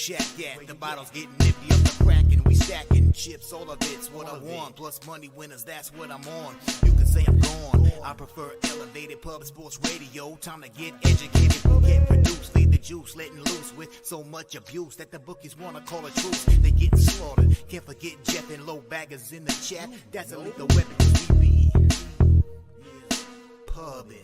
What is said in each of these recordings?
Loshak at. The bottles getting nifty up the crack and we stacking chips. All of it's what I want. Plus money winners, that's what I'm on. You can say I'm gone. I prefer elevated public sports radio. Time to get educated, get produced. Leave the juice, letting loose with so much abuse that the bookies wanna call a truce. They getting slaughtered. Can't forget Jeff and low baggers in the chat. That's a lethal weapon 'cause we be pubbing.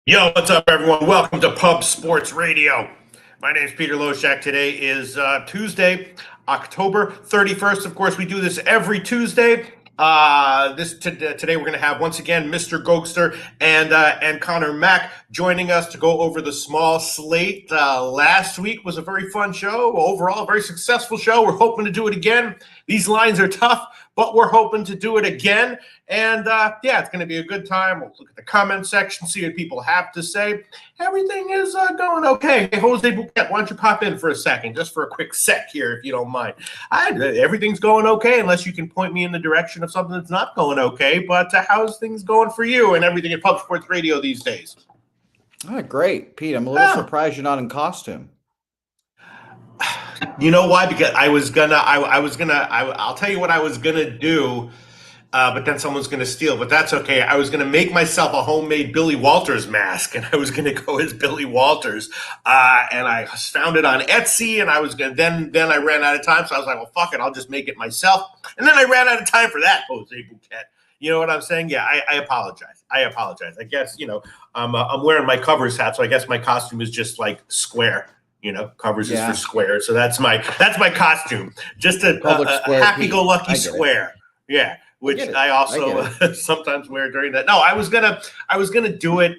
Yo, what's up, everyone? Welcome to Pub Sports Radio. My name is Peter Loshak. Today is Tuesday, October 31st. Of course, we do this every Tuesday. Today we're going to have, once again, Mr. Gokster and Connor Mack joining us to go over the small slate. Last week was a very fun show. Overall, a very successful show. We're hoping to do it again. These lines are tough, but we're hoping to do it again. And, it's going to be a good time. We'll look at the comment section, see what people have to say. Everything is going okay. Hey, Jose Bouquet, why don't you pop in for a second, just for a quick sec here, if you don't mind. Everything's going okay, unless you can point me in the direction of something that's not going okay. But how's things going for you and everything at Pub Sports Radio these days? Great, Pete. I'm a little surprised you're not in costume. You know why? Because I'll tell you what I was gonna do, but then someone's gonna steal. But that's okay. I was gonna make myself a homemade Billy Walters mask, and I was gonna go as Billy Walters. And I found it on Etsy, and I was gonna. Then I ran out of time, so I was like, well, fuck it, I'll just make it myself. And then I ran out of time for that, Jose Bouquet. You know what I'm saying? Yeah, I apologize. I guess I'm wearing my Covers hat, so I guess my costume is just like square. Covers is for square. So that's my costume. Just a happy-go-lucky square. Yeah, which I also sometimes wear during that. No, I was gonna do it.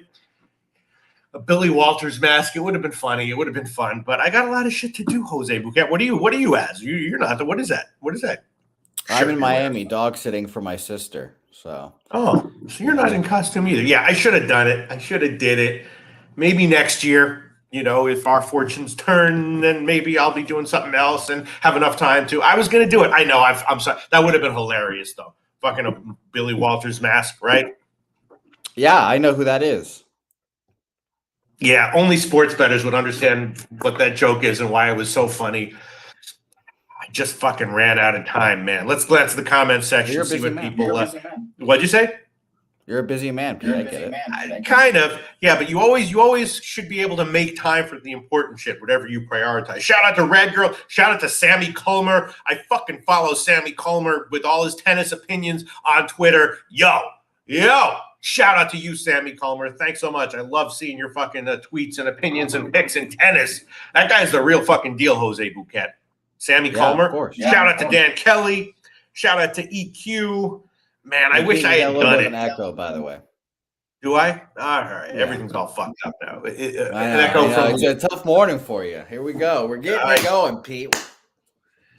A Billy Walters mask. It would have been funny. It would have been fun. But I got a lot of shit to do, Jose Bouquet. What are you as? You're not. What is that? What is that? I'm in Miami, dog sitting for my sister. So you're not in costume either. Yeah, I should have done it. I should have did it. Maybe next year. If our fortunes turn, then maybe I'll be doing something else and have enough time to. I was going to do it. I know. I'm sorry. That would have been hilarious, though. Fucking a Billy Walters mask, right? Yeah, I know who that is. Yeah, only sports bettors would understand what that joke is and why it was so funny. I just fucking ran out of time, man. Let's glance at the comment section and see what people. What'd you say? You're a busy man, Pete. I get it. Kind of, yeah. But you always should be able to make time for the important shit, whatever you prioritize. Shout out to Red Girl. Shout out to Sammy Culmer. I fucking follow Sammy Culmer with all his tennis opinions on Twitter. Yo. Shout out to you, Sammy Culmer. Thanks so much. I love seeing your fucking tweets and opinions and picks in tennis. That guy's the real fucking deal, Jose Bouquet. Sammy Culmer. Of course. Shout out to Dan Kelly. Shout out to EQ. Man, I wish I had done it. An echo, by the way. Do I? All right. Yeah. Everything's all fucked up now. It's a tough morning for you. Here we go. We're getting it going, Pete.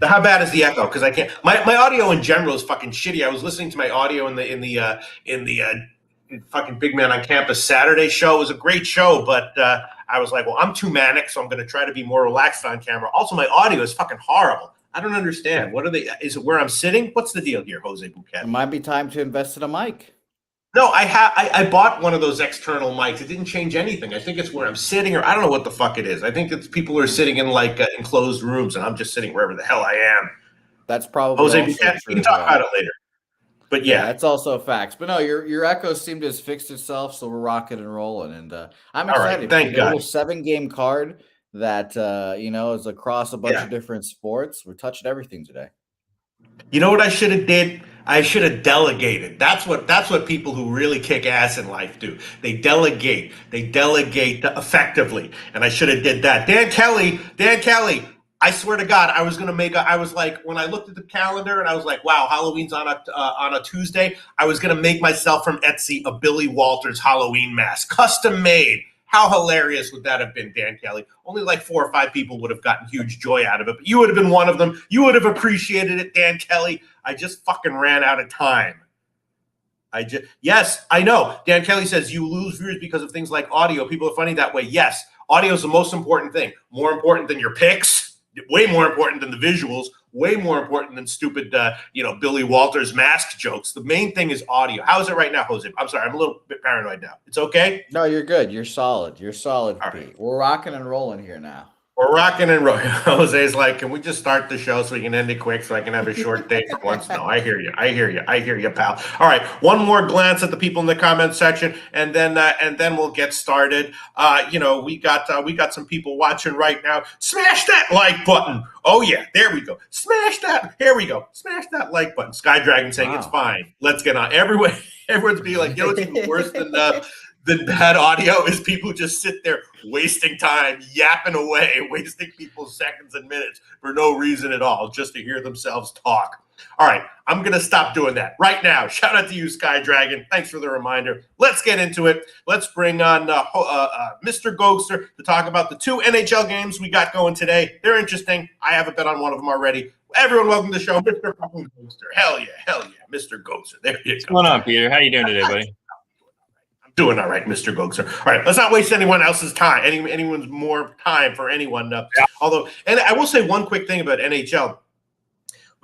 How bad is the echo? Because I can't. My audio in general is fucking shitty. I was listening to my audio in the fucking Big Man on Campus Saturday show. It was a great show, but I was like, well, I'm too manic, so I'm going to try to be more relaxed on camera. Also, my audio is fucking horrible. I don't understand. What are they? Is it where I'm sitting? What's the deal here, Jose Bouquet? It might be time to invest in a mic. No, I bought one of those external mics. It didn't change anything. I think it's where I'm sitting, or I don't know what the fuck it is. I think it's people are sitting in like enclosed rooms, and I'm just sitting wherever the hell I am. That's probably Jose Bouquet. We can talk about it later. But yeah, it's also facts. But no, your echo seemed to have fixed itself, so we're rocking and rolling, and I'm excited. Right, thank God. A little 7-game card that is across a bunch of different sports. We're touching everything today. You know what I should have did? I should have delegated. That's what people who really kick ass in life do. They delegate. They delegate effectively. And I should have did that. Dan Kelly, I swear to God, I was like, when I looked at the calendar and I was like, wow, Halloween's on a Tuesday. I was going to make myself from Etsy a Billy Walters Halloween mask, custom made. How hilarious would that have been, Dan Kelly? Only like 4 or 5 people would have gotten huge joy out of it, but you would have been one of them. You would have appreciated it, Dan Kelly. I just fucking ran out of time. Yes, I know. Dan Kelly says you lose viewers because of things like audio. People are funny that way. Yes, audio is the most important thing. More important than your picks. Way more important than the visuals. way more important than stupid, Billy Walters mask jokes. The main thing is audio. How is it right now, Jose? I'm sorry, I'm a little bit paranoid now. It's okay? No, you're good. You're solid. You're solid, All Pete. right. We're rocking and rolling here now. We're rocking and rolling. Jose's like, can we just start the show so we can end it quick so I can have a short day for once? No, I hear you, pal. All right, one more glance at the people in the comments section, and then we'll get started. We got some people watching right now. Smash that like button. Oh yeah, there we go. Smash that. Here we go. Smash that like button. Sky Dragon saying It's fine. Let's get on. Everyone's being like, it's even worse than bad audio is people just sit there wasting time, yapping away, wasting people's seconds and minutes for no reason at all, just to hear themselves talk. All right, I'm going to stop doing that right now. Shout out to you, Sky Dragon. Thanks for the reminder. Let's get into it. Let's bring on Mr. Gokster to talk about the 2 NHL games we got going today. They're interesting. I have a bet on one of them already. Everyone, welcome to the show, Mr. Gokster. Hell yeah, Mr. Gokster. There you go. What's going on, Peter? How you doing today, buddy? Doing all right, Mr. Gokster. All right, let's not waste anyone else's time, anyone's more time for anyone. Although, and I will say one quick thing about NHL.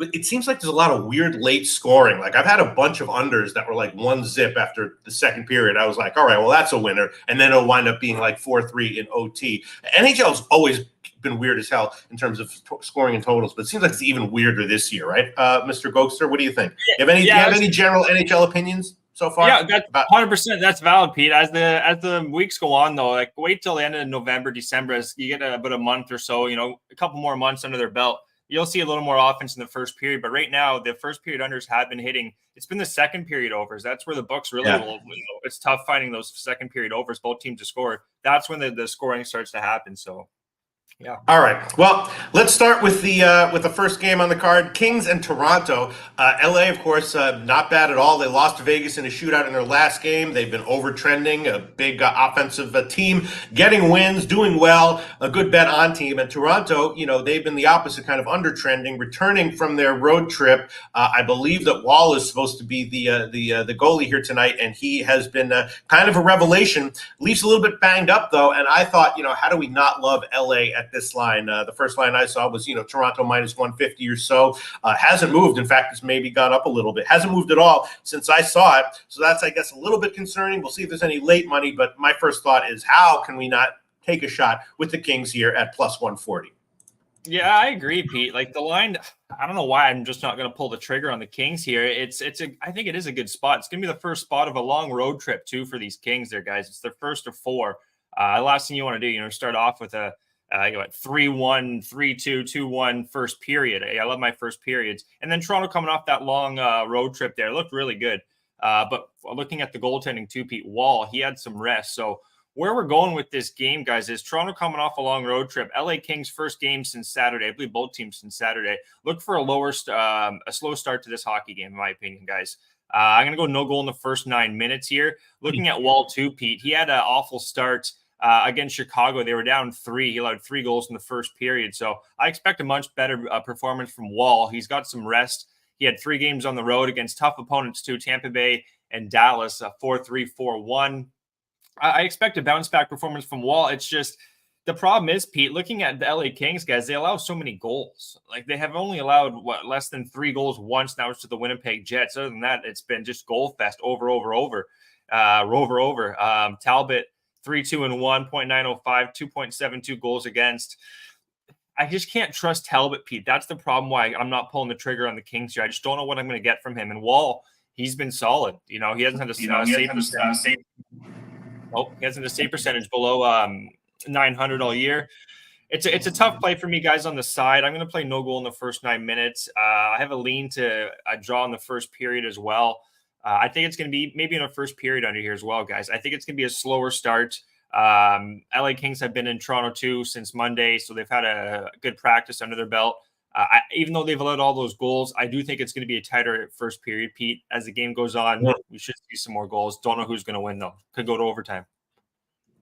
It seems like there's a lot of weird late scoring. Like I've had a bunch of unders that were like 1-0 after the second period. I was like, all right, well, that's a winner. And then it'll wind up being like 4-3 in OT. NHL's always been weird as hell in terms of scoring and totals, but it seems like it's even weirder this year, right? Mr. Gokster, what do you think? Do you have any general NHL opinions so far? Yeah, that's 100%. That's valid, Pete. As the weeks go on, though, like wait till the end of November, December, as you get about a month or so, a couple more months under their belt, you'll see a little more offense in the first period. But right now, the first period unders have been hitting. It's been the second period overs. That's where the books really it's tough finding those second period overs, both teams to score. That's when the scoring starts to happen. So. Yeah. All right. Well, let's start with the first game on the card: Kings and Toronto. LA, of course, not bad at all. They lost to Vegas in a shootout in their last game. They've been overtrending, a big offensive team, getting wins, doing well, a good bet on team. And Toronto, they've been the opposite, kind of undertrending, returning from their road trip. I believe that Wall is supposed to be the goalie here tonight, and he has been kind of a revelation. Leafs a little bit banged up though, and I thought, how do we not love LA at this line? The first line I saw was, Toronto minus 150 or so. Hasn't moved. In fact, it's maybe gone up a little bit. Hasn't moved at all since I saw it. So that's, I guess, a little bit concerning. We'll see if there's any late money, but my first thought is, how can we not take a shot with the Kings here at plus 140? Yeah, I agree, Pete. Like the line, I don't know why I'm just not going to pull the trigger on the Kings here. I think it is a good spot. It's going to be the first spot of a long road trip too for these Kings there, guys. It's their first of 4. Last thing you want to do, start off with a 3-1, 3-2, 2-1 first period. I love my first periods. And then Toronto coming off that long road trip there looked really good. But looking at the goaltending too, Pete Wall, he had some rest. So where we're going with this game, guys, is Toronto coming off a long road trip. LA Kings first game since Saturday. I believe both teams since Saturday. Look for a slow start to this hockey game, in my opinion, guys. I'm going to go no goal in the first 9 minutes here. Looking at Wall too, Pete, he had an awful start. Against Chicago, they were down 3. He allowed 3 goals in the first period. So I expect a much better performance from Wall. He's got some rest. He had 3 games on the road against tough opponents too, Tampa Bay and Dallas, 4-3, 4-1. I expect a bounce-back performance from Wall. It's just the problem is, Pete, looking at the LA Kings, guys, they allow so many goals. Like they have only allowed, less than 3 goals once now to the Winnipeg Jets. Other than that, it's been just goal fest over. Talbot, 3-2-1, .905, 2.72 goals against. I just can't trust Talbot, Pete. That's the problem why I'm not pulling the trigger on the Kings here. I just don't know what I'm going to get from him. And Wall, he's been solid. He hasn't had a save percentage below 900 all year. It's a tough play for me, guys, on the side. I'm going to play no goal in the first 9 minutes. I have a lean to a draw in the first period as well. I think it's going to be maybe in a first period under here as well, guys. I think it's going to be a slower start. LA Kings have been in Toronto too since Monday, so they've had a good practice under their belt. Even though they've allowed all those goals, I do think it's going to be a tighter first period, Pete. As the game goes on, we should see some more goals. Don't know who's going to win, though. Could go to overtime.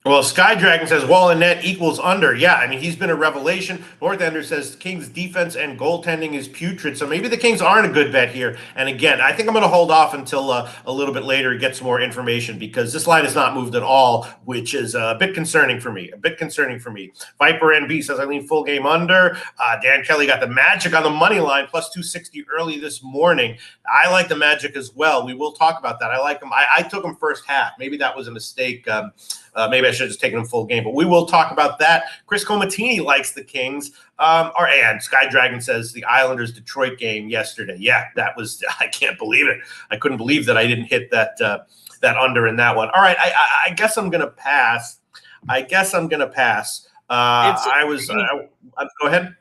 Well, Sky Dragon says Wall and net equals under. Yeah, I mean, he's been a revelation. Northander says Kings defense and goaltending is putrid. So maybe the Kings aren't a good bet here. And again, I think I'm going to hold off until a little bit later to get some more information because this line has not moved at all, which is a bit concerning for me. Viper NB says I lean full game under. Dan Kelly got the Magic on the money line, plus 260 early this morning. I like the Magic as well. We will talk about that. I like them. I took them first half. Maybe that was a mistake. Maybe I should have just taken them full game, but we will talk about that. Chris Comatini likes the Kings. And Sky Dragon says the Islanders Detroit game yesterday. Yeah, that was, I can't believe it. I couldn't believe that I didn't hit that under in that one. All right, I guess I'm going to pass. Go ahead.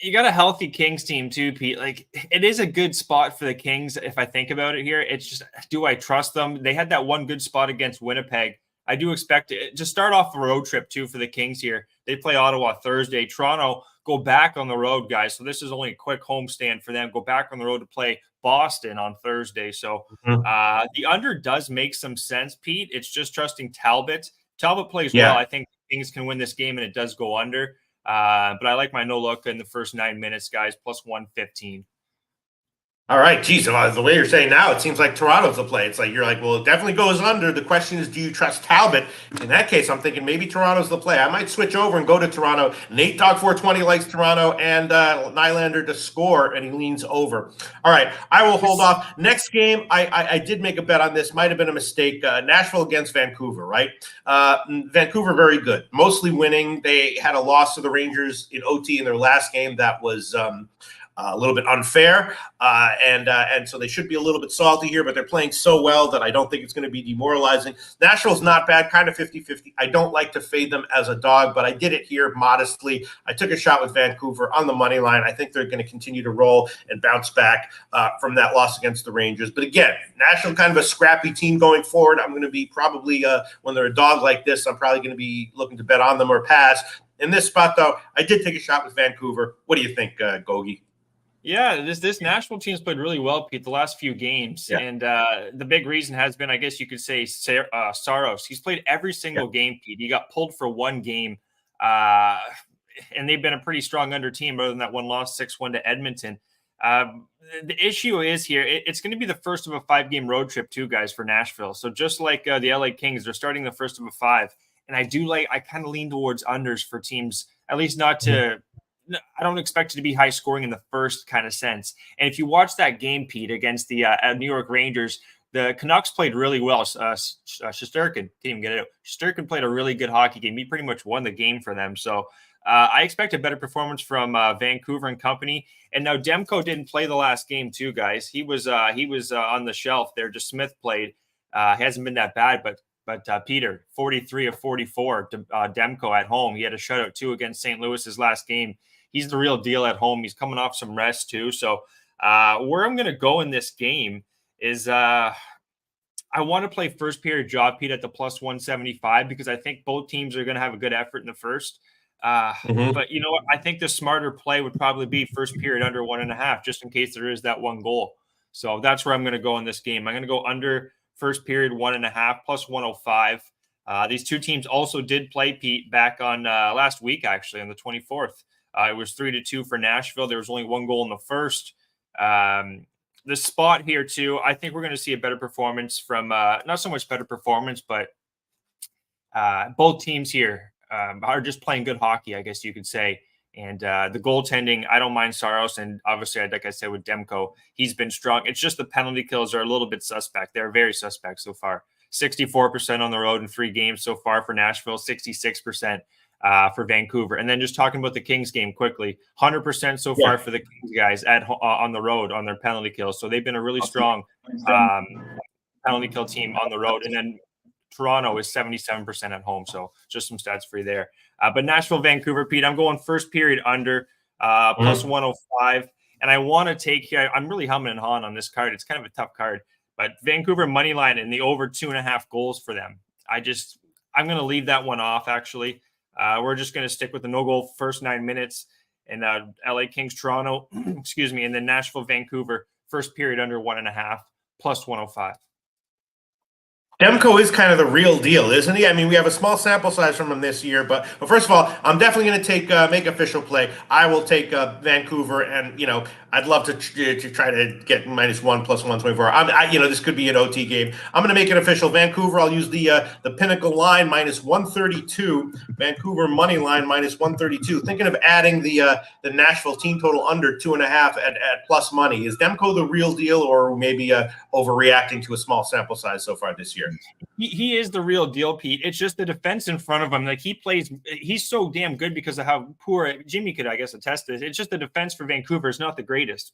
You got a healthy Kings team too, Pete. Like, it is a good spot for the Kings if I think about it here. It's just, do I trust them? They had that one good spot against Winnipeg. I do expect it to start off the road trip too for the Kings here. They play Ottawa Thursday. Toronto go back on the road, guys. So this is only a quick homestand for them. Go back on the road to play Boston on Thursday. So the under does make some sense, Pete. It's just trusting Talbot. Talbot plays well. I think Kings can win this game, and it does go under. But I like my no look in the first 9 minutes, guys, plus 115. All right, geez, the way you're saying now, it seems like Toronto's the play. It's like you're like, well, it definitely goes under. The question is, do you trust Talbot? In that case, I'm thinking maybe Toronto's the play. I might switch over and go to Toronto. Nate Dog 420 likes Toronto and Nylander to score, and he leans over. All right, I will hold off. Next game, I did make a bet on this. Might have been a mistake. Nashville against Vancouver, right? Vancouver, very good. Mostly winning. They had a loss to the Rangers in OT in their last game. That was a little bit unfair, and so they should be a little bit salty here, but they're playing so well that I don't think it's going to be demoralizing. Nashville's not bad, kind of 50-50. I don't like to fade them as a dog, but I did it here modestly. I took a shot with Vancouver on the money line. I think they're going to continue to roll and bounce back from that loss against the Rangers. But again, Nashville kind of a scrappy team going forward. I'm going to be probably, when they're a dog like this, I'm probably going to be looking to bet on them or pass. In this spot, though, I did take a shot with Vancouver. What do you think, Gogi? Yeah, this Nashville team's played really well, Pete, the last few games. Yeah. And the big reason has been, I guess you could say, Saros. He's played every single game, Pete. He got pulled for one game, and they've been a pretty strong under team other than that one loss, 6-1 to Edmonton. The issue is here, it's going to be the first of a 5-game road trip too, guys, for Nashville. So just like the LA Kings, they're starting the first of a 5. And I kind of lean towards unders for teams, at least not to – I don't expect it to be high scoring in the first kind of sense. And if you watch that game, Pete, against the New York Rangers, the Canucks played really well. Shesterkin, can't even get it out. Shesterkin played a really good hockey game. He pretty much won the game for them. So I expect a better performance from Vancouver and company. And now Demko didn't play the last game too, guys. He was on the shelf there. Just Smith played. He hasn't been that bad, but Peter, 43 of 44, Demko at home. He had a shutout too against St. Louis his last game. He's the real deal at home. He's coming off some rest too. So where I'm going to go in this game is I want to play first period draw, Pete, at the plus 175 because I think both teams are going to have a good effort in the first. But you know what? I think the smarter play would probably be first period under 1.5, just in case there is that one goal. So that's where I'm going to go in this game. I'm going to go under first period 1.5 plus 105. These two teams also did play, Pete, back on last week, actually, on the 24th. It was 3-2 for Nashville. There was only one goal in the first. The spot here, too, I think we're going to see a better performance from not so much better performance, but both teams here are just playing good hockey, I guess you could say. And the goaltending, I don't mind Saros. And obviously, like I said, with Demko, he's been strong. It's just the penalty kills are a little bit suspect. They're very suspect so far. 64% on the road in 3 games so far for Nashville, 66%. For Vancouver. And then just talking about the Kings game quickly, 100% so far for the Kings guys on the road on their penalty kills. So they've been a really strong penalty kill team on the road. And then Toronto is 77% at home. So just some stats for you there. But Nashville, Vancouver, Pete, I'm going first period under plus 105. And I want to take here, I'm really humming and hawing on this card. It's kind of a tough card, but Vancouver money line and the over 2.5 goals for them. I'm going to leave that one off, actually. We're just going to stick with the no goal first 9 minutes and LA Kings, Toronto, excuse me, and then Nashville, Vancouver, first period under 1.5 plus 105. Demko is kind of the real deal, isn't he? I mean, we have a small sample size from him this year, but first of all, I'm definitely going to take make official play. I will take Vancouver, and I'd love to try to get -1 plus 124. This could be an OT game. I'm going to make it official. Vancouver. I'll use the Pinnacle line -132. Vancouver money line -132. Thinking of adding the Nashville team total under 2.5 at plus money. Is Demko the real deal, or maybe overreacting to a small sample size so far this year? He is the real deal, Pete. It's just the defense in front of him. Like he's so damn good because of how poor Jimmy could, I guess, attest to it. It's just the defense for Vancouver is not the greatest.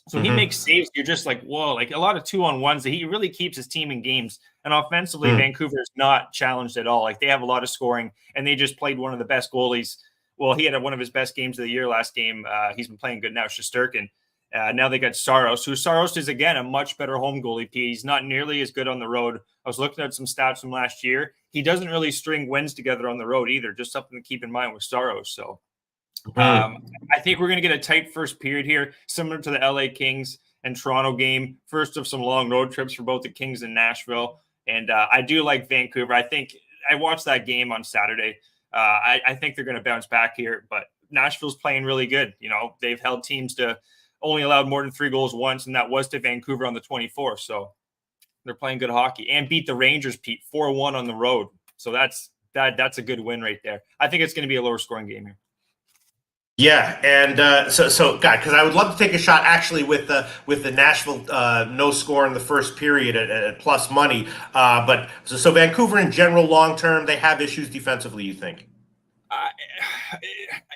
So he makes saves. You're just like, whoa, like a lot of 2-on-1s that he really keeps his team in games. And offensively, Vancouver is not challenged at all. Like they have a lot of scoring, and they just played one of the best goalies. Well, he had one of his best games of the year last game. He's been playing good now, Shesterkin. Now they got Saros, who Saros is, again, a much better home goalie, Pete. He's not nearly as good on the road. I was looking at some stats from last year. He doesn't really string wins together on the road either, just something to keep in mind with Saros. So I think we're going to get a tight first period here, similar to the LA Kings and Toronto game. First of some long road trips for both the Kings and Nashville. And I do like Vancouver. I think I watched that game on Saturday. I think they're going to bounce back here, but Nashville's playing really good. They've held teams to only allowed more than 3 goals once, and that was to Vancouver on the 24th. So they're playing good hockey and beat the Rangers, Pete, 4-1 on the road. So that's a good win right there. I think it's going to be a lower scoring game here. Yeah, and so God, because I would love to take a shot actually with the Nashville no score in the first period at plus money. But so Vancouver in general, long term, they have issues defensively. You think?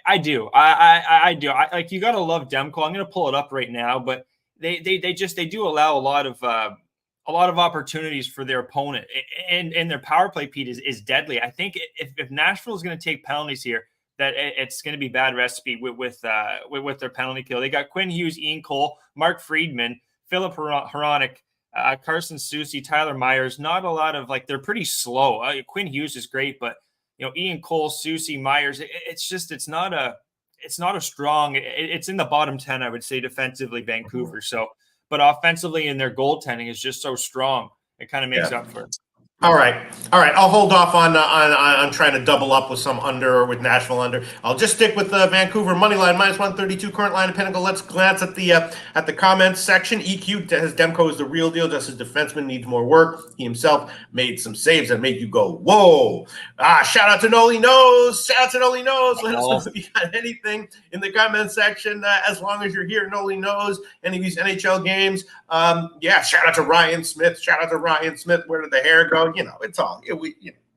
I do. I do. Like you got to love Demko. I'm going to pull it up right now, but they do allow a lot of opportunities for their opponent, and their power play, Pete, is deadly. I think if Nashville is going to take penalties here, that it's going to be bad recipe with their penalty kill. They got Quinn Hughes, Ian Cole, Mark Friedman, Philip Hronik, Carson Soucy, Tyler Myers. Not a lot of they're pretty slow. Quinn Hughes is great, but Ian Cole, Soucy, Myers. It's not a strong. It's in the bottom 10, I would say, defensively, Vancouver. So, but offensively, and their goaltending is just so strong. It kind of makes up for it. All right. I'll hold off on trying to double up with some under or with Nashville under. I'll just stick with the Vancouver money line -132 current line of Pinnacle. Let's glance at the comments section. EQ has Demko is the real deal. Just his defenseman needs more work. He himself made some saves that made you go whoa. Shout out to Noli Knows. Let us know if you got anything in the comments section. As long as you're here, Noli Knows any of these NHL games. Shout out to Ryan Smith. Where did the hair go? It's all we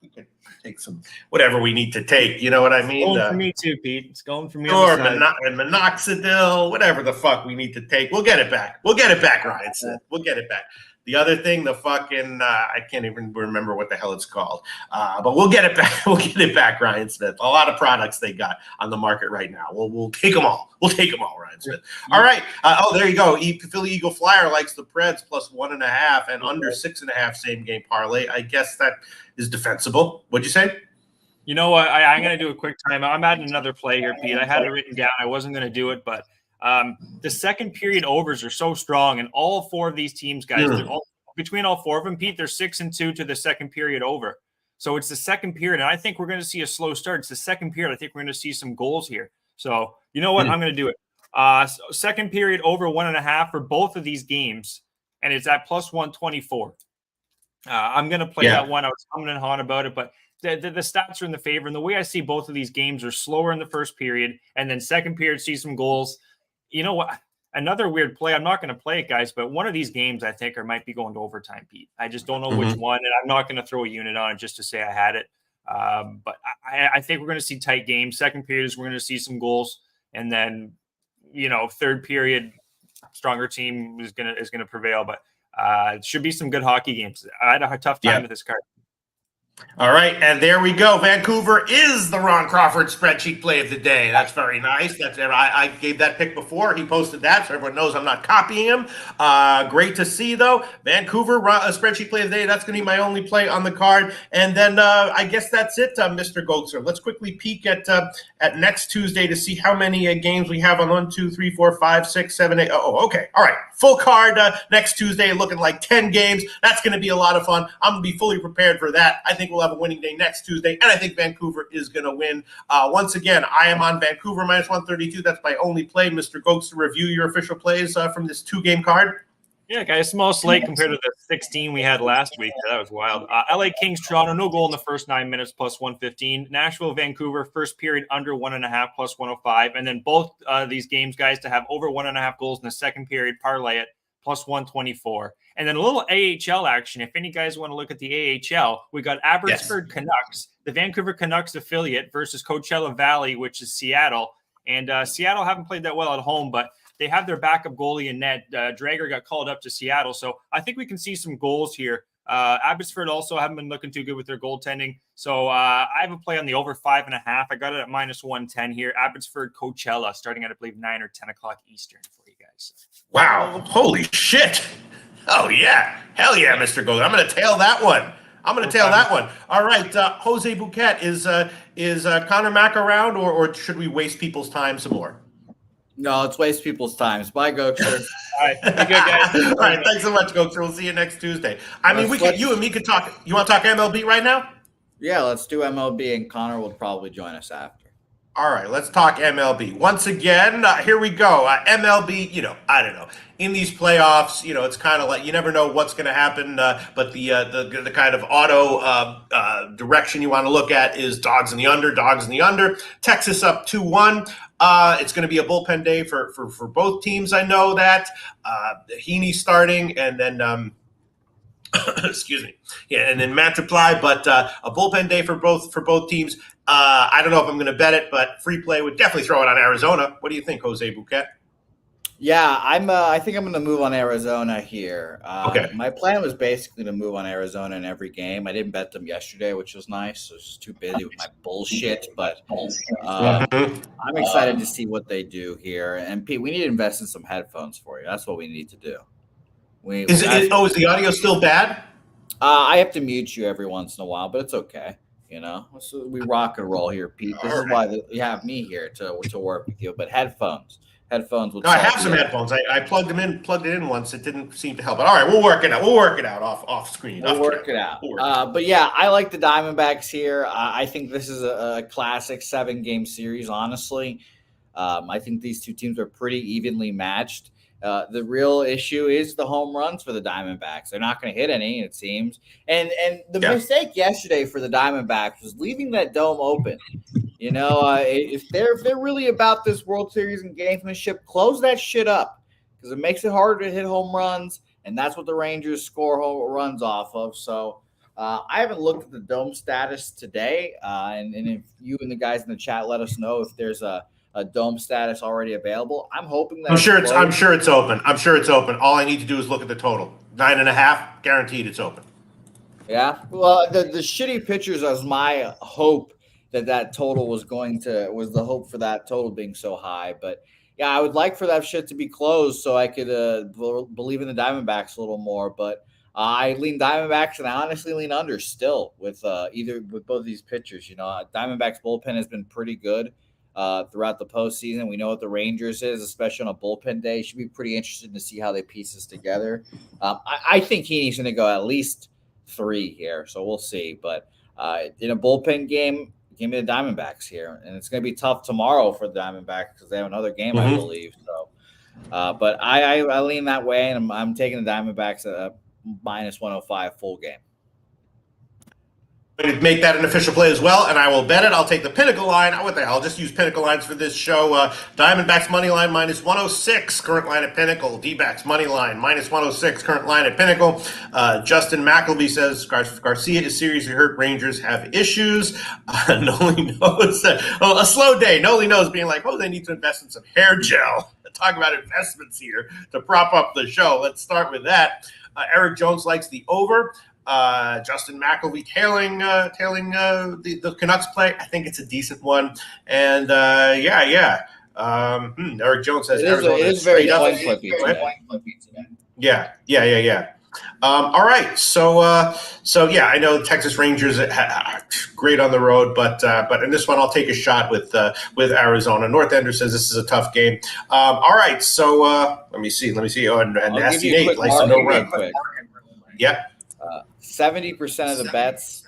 can take some whatever we need to take. You know what I mean? It's going for me too, Pete. It's going for me. Or minoxidil, whatever the fuck we need to take. We'll get it back, Ryan said. We'll get it back. The other thing, the fucking I can't even remember what the hell it's called. But we'll get it back. We'll get it back, Ryan Smith. A lot of products they got on the market right now. We'll take them all. Ryan Smith. All right. There you go. Philly Eagle Flyer likes the Preds +1.5 and under 6.5 same game parlay. I guess that is defensible. What'd you say? You know what? I'm going to do a quick timeout. I'm adding another play here, Pete. I had it written down. I wasn't going to do it, but the second period overs are so strong, and all 4 of these teams, guys, between all 4 of them, Pete, they're 6-2 to the second period over. So it's the second period, and I think we're going to see a slow start. It's the second period. I think we're going to see some goals here. So you know what? I'm going to do it. Second period over 1.5 for both of these games, and it's at +124. I'm going to play that one. I was humming and hawing about it, but the stats are in the favor. And the way I see both of these games are slower in the first period, and then second period see some goals. You know what? Another weird play. I'm not going to play it, guys, but one of these games I think might be going to overtime, Pete. I just don't know which one, and I'm not going to throw a unit on it just to say I had it. But I think we're going to see tight games. Second period is we're going to see some goals, and then third period, stronger team is going to prevail. But it should be some good hockey games. I had a tough time with this card. All right, and there we go. Vancouver is the Ron Crawford spreadsheet play of the day. That's very nice. I gave that pick before. He posted that, so everyone knows I'm not copying him. Great to see, though. Vancouver spreadsheet play of the day. That's going to be my only play on the card. And then I guess that's it, Mr. Goldster. Let's quickly peek at next Tuesday to see how many games we have on 1, 2, 3, 4, 5, 6, 7, 8. Oh, okay. All right. Full card next Tuesday, looking like 10 games. That's going to be a lot of fun. I'm going to be fully prepared for that. I think we'll have a winning day next Tuesday, and I think Vancouver is going to win. Once again, I am on Vancouver minus 132. That's my only play. Mr. Goats, to review your official plays from this 2-game card. Yeah, guys, small slate compared to the 16 we had last week. That was wild. LA Kings, Toronto, no goal in the first 9 minutes, plus 115. Nashville, Vancouver, first period under 1.5, plus 105. And then both these games, guys, to have over 1.5 goals in the second period, parlay it, plus 124. And then a little AHL action. If any guys want to look at the AHL, we got Abbotsford Canucks, the Vancouver Canucks affiliate, versus Coachella Valley, which is Seattle. And Seattle haven't played that well at home, but they have their backup goalie in net. Drager got called up to Seattle. So I think we can see some goals here. Abbotsford also haven't been looking too good with their goaltending. So I have a play on the over 5.5. I got it at minus 110 here. Abbotsford, Coachella, starting at, I believe, 9 or 10 o'clock Eastern for you guys. Wow. Holy shit. Oh, yeah. Hell yeah, Mr. Gold. I'm going to tail that one. All right. Jose Bouquet, is Connor Mack around, or should we waste people's time some more? No, it's waste people's times. Bye, Goatster. All right. Be good, guys. All right. Thanks so much, Goatster. We'll see you next Tuesday. You and me could talk. You want to talk MLB right now? Yeah, let's do MLB, and Connor will probably join us after. All right, let's talk MLB. Once again, here we go. MLB, I don't know. In these playoffs, it's kind of like you never know what's going to happen, but the kind of auto direction you want to look at is dogs in the under. Texas up 2-1. It's going to be a bullpen day for both teams. I know that. Heaney starting, and then excuse me. Yeah, and then Matt Reply, but a bullpen day for both teams. I don't know if I'm going to bet it, but free play would definitely throw it on Arizona. What do you think, Jose Bouquet? Yeah, I think I'm going to move on Arizona here. Okay. My plan was basically to move on Arizona in every game. I didn't bet them yesterday, which was nice. I was just too busy with my bullshit. But I'm excited to see what they do here. And Pete, we need to invest in some headphones for you. That's what we need to do. Is the audio still bad? I have to mute you every once in a while, but it's okay. So we rock and roll here, Pete. This is why you have me here to work with you. But headphones. Would I have some headphones. I plugged it in once. It didn't seem to help. But all right, we'll work it out off screen. We'll work it out. But yeah, I like the Diamondbacks here. I think this is a classic 7-game series. Honestly, I think these two teams are pretty evenly matched. The real issue is the home runs for the Diamondbacks. They're not going to hit any, it seems. And the mistake yesterday for the Diamondbacks was leaving that dome open. If they're really about this World Series and gamesmanship, close that shit up because it makes it harder to hit home runs, and that's what the Rangers score home runs off of. So I haven't looked at the dome status today, and if you and the guys in the chat let us know if there's a dome status already available. I'm hoping that I'm sure it's open. All I need to do is look at the total. 9.5, guaranteed it's open. Yeah. Well, the shitty pitchers was my hope that total was the hope for that total being so high. But yeah, I would like for that shit to be closed so I could believe in the Diamondbacks a little more. But I lean Diamondbacks, and I honestly lean under still with both these pitchers. Diamondbacks bullpen has been pretty good throughout the postseason. We know what the Rangers is, especially on a bullpen day. Should be pretty interested to see how they piece this together. I think Heaney's going to go at least 3 here, so we'll see. But in a bullpen game, give me the Diamondbacks here, and it's going to be tough tomorrow for the Diamondbacks because they have another game, I believe. So, but I lean that way, and I'm taking the Diamondbacks at minus 105 full game. To make that an official play as well, and I will bet it. I'll take the Pinnacle line. What the hell? I'll just use Pinnacle lines for this show. Diamondbacks money line minus 106, current line at Pinnacle. D-backs money line minus 106, current line at Pinnacle. Justin McElvey says Garcia is seriously hurt. Rangers have issues. Noli knows a slow day. Noli knows being like, they need to invest in some hair gel. Talk about investments here to prop up the show. Let's start with that. Eric Jones likes the over. Justin McElvey tailing the Canucks play. I think it's a decent one. And Eric Jones says Arizona it is very coin flippy today. Yeah. All right, so I know Texas Rangers great on the road, but in this one I'll take a shot with Arizona. North Ender says this is a tough game. All right, so let me see. Oh, and Nasty Nate likes to know run. Yeah, 70% of the bets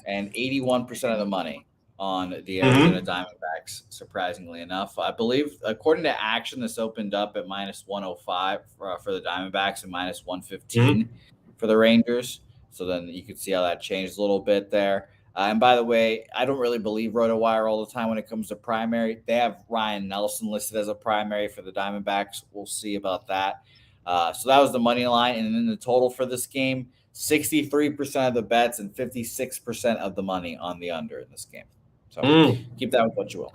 and 81% of the money on the Arizona Diamondbacks, surprisingly enough. I believe, according to Action, this opened up at minus 105 for the Diamondbacks and minus 115 for the Rangers. So then you can see how that changed a little bit there. And by the way, I don't really believe RotoWire all the time when it comes to primary. They have Ryan Nelson listed as a primary for the Diamondbacks. We'll see about that. So that was the money line. And then the total for this game, 63% of the bets and 56% of the money on the under in this game. So keep that with what you will.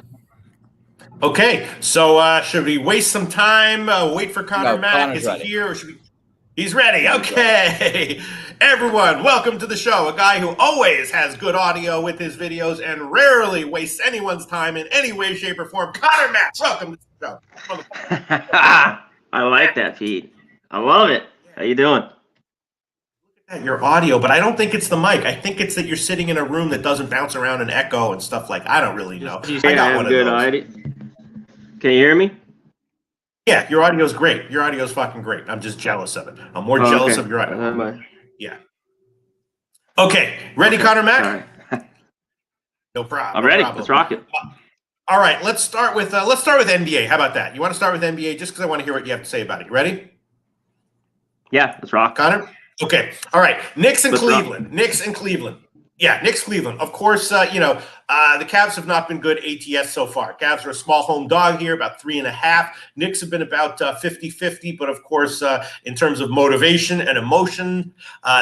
Okay, so should we waste some time? Wait for Connor Mack. Connor's Is ready. he here? Or should we? He's ready. Okay. Everyone, welcome to the show. A guy who always has good audio with his videos and rarely wastes anyone's time in any way, shape, or form. Connor Mack, welcome to the show. I like that, Pete. I love it. How you doing? Your audio, but I don't think it's the mic. I think it's that you're sitting in a room that doesn't bounce around and echo and stuff like. I don't really know. I got one of those. Audio. Can you hear me? Yeah, your audio is great. Your audio is fucking great. I'm just jealous of it. I'm more jealous of your audio. Yeah. Okay, ready, Connor Mack? No problem. I'm ready. Let's rock it. All right, let's start with NBA. How about that? You want to start with NBA just because I want to hear what you have to say about it. You ready? Yeah, let's rock. Connor? Okay. All right. Knicks and Cleveland. Yeah, Knicks, Cleveland. Of course, the Cavs have not been good ATS so far. Cavs are a small home dog here, about 3.5. Knicks have been about 50-50, but of course, in terms of motivation and emotion,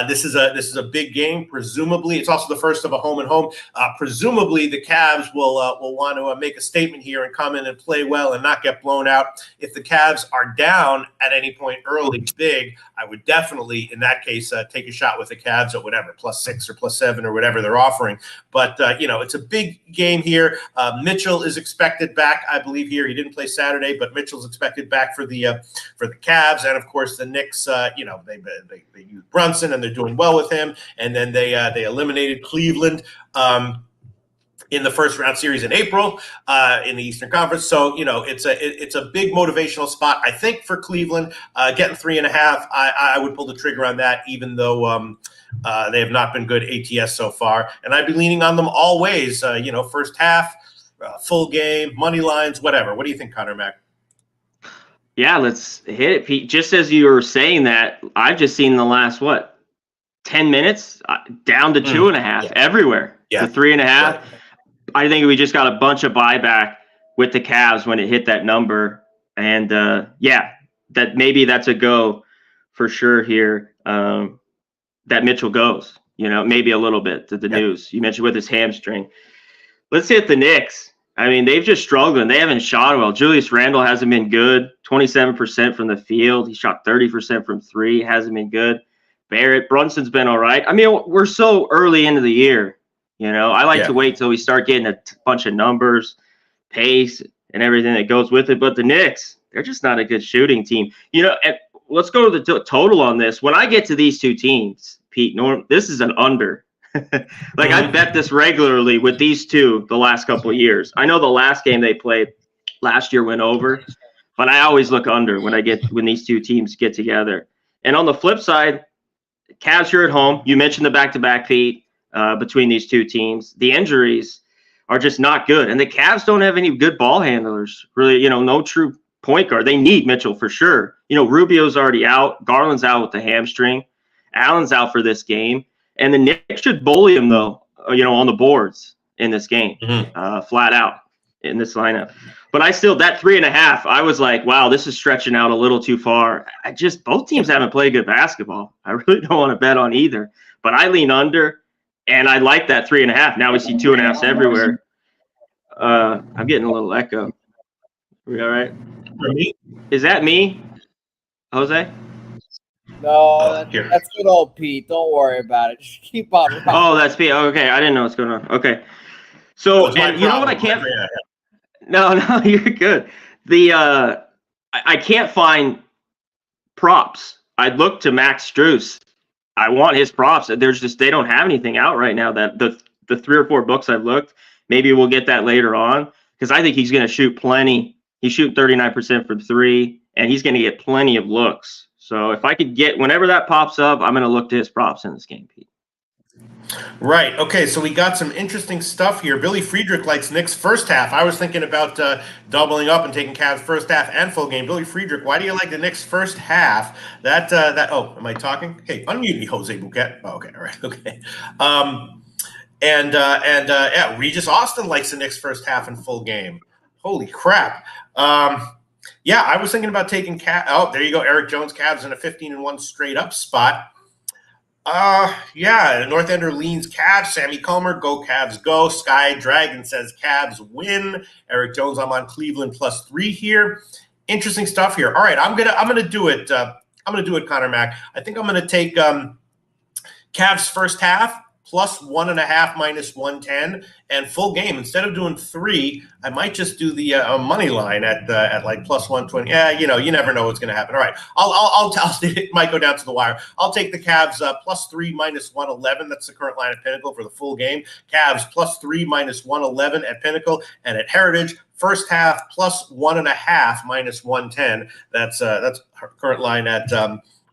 this is a big game. Presumably, it's also the first of a home and home. Presumably, the Cavs will want to make a statement here and come in and play well and not get blown out. If the Cavs are down at any point early, big, I would definitely, in that case, take a shot with the Cavs at whatever, +6 or +7 or whatever they're offering. But, it's a big game here. Mitchell is expected back, I believe, here. He didn't play Saturday, but Mitchell's expected back for the Cavs. And, of course, the Knicks, they use Brunson, and they're doing well with him. And then they eliminated Cleveland in the first round series in April in the Eastern Conference. So, it's a big motivational spot. I think for Cleveland, getting 3.5, I would pull the trigger on that, even though they have not been good ATS so far. And I'd be leaning on them all ways, first half, full game, money lines, whatever. What do you think, Connor Mack? Yeah, let's hit it, Pete. Just as you were saying that, I've just seen the last, 10 minutes down to 2.5 everywhere to 3.5. Right. I think we just got a bunch of buyback with the Cavs when it hit that number. And that maybe that's a go for sure here. That Mitchell goes, maybe a little bit to the news. You mentioned with his hamstring. Let's hit the Knicks. I mean, they've just struggled and they haven't shot well. Julius Randle hasn't been good. 27% from the field. He shot 30% from three. Hasn't been good. Brunson's been all right. I mean, we're so early into the year. I like to wait till we start getting a bunch of numbers, pace, and everything that goes with it. But the Knicks, they're just not a good shooting team. And let's go to the total on this. When I get to these two teams, Pete, this is an under. I bet this regularly with these two the last couple of years. I know the last game they played last year went over, but I always look under when these two teams get together. And on the flip side, Cavs are at home. You mentioned the back-to-back, Pete, between these two teams. The injuries are just not good. And the Cavs don't have any good ball handlers, really, no true point guard. They need Mitchell for sure. Rubio's already out. Garland's out with the hamstring. Allen's out for this game. And the Knicks should bully him, though, on the boards in this game, flat out in this lineup. But that 3.5, I was like, wow, this is stretching out a little too far. Both teams haven't played good basketball. I really don't want to bet on either. But I lean under, and I like that 3.5. Now we see 2.5s everywhere. I'm getting a little echo. Are we all right? For me? Is that me, Jose? No, Here. that's good old Pete. Don't worry about it. Just keep on running. Oh, that's Pete. Okay, I didn't know what's going on. Okay. So, and you know what I can't. No, you're good. I can't find props. I look to Max Strus. I want his props. They don't have anything out right now. That the 3 or 4 books I've looked, maybe we'll get that later on because I think he's going to shoot plenty. He's shooting 39% from 3, and he's going to get plenty of looks. So if I could get whenever that pops up, I'm going to look to his props in this game, Pete. Right. Okay. So we got some interesting stuff here. Billy Friedrich likes Knicks first half. I was thinking about doubling up and taking Cavs first half and full game. Billy Friedrich, why do you like the Knicks first half? Oh, am I talking? Hey, unmute me, Jose Bouquet. Oh, okay. All right. Okay. Yeah, Regis Austin likes the Knicks first half and full game. Holy crap. Yeah, I was thinking about taking Oh, there you go. Eric Jones, Cavs in a 15-1 straight up spot. Yeah, North Ender leans Cavs. Sammy Comer, go Cavs, go. Sky Dragon says Cavs win. Eric Jones, I'm on Cleveland +3 here. Interesting stuff here. All right, I'm gonna do it. I'm gonna do it, Connor Mack. I think I'm gonna take Cavs first half +1.5 -110 and full game. Instead of doing 3, I might just do the money line at like +120. Yeah, you never know what's going to happen. All right, I'll it might go down to the wire. I'll take the Cavs +3 -111. That's the current line at Pinnacle for the full game. Cavs +3 -111 at Pinnacle, and at Heritage first half +1.5 -110. That's current line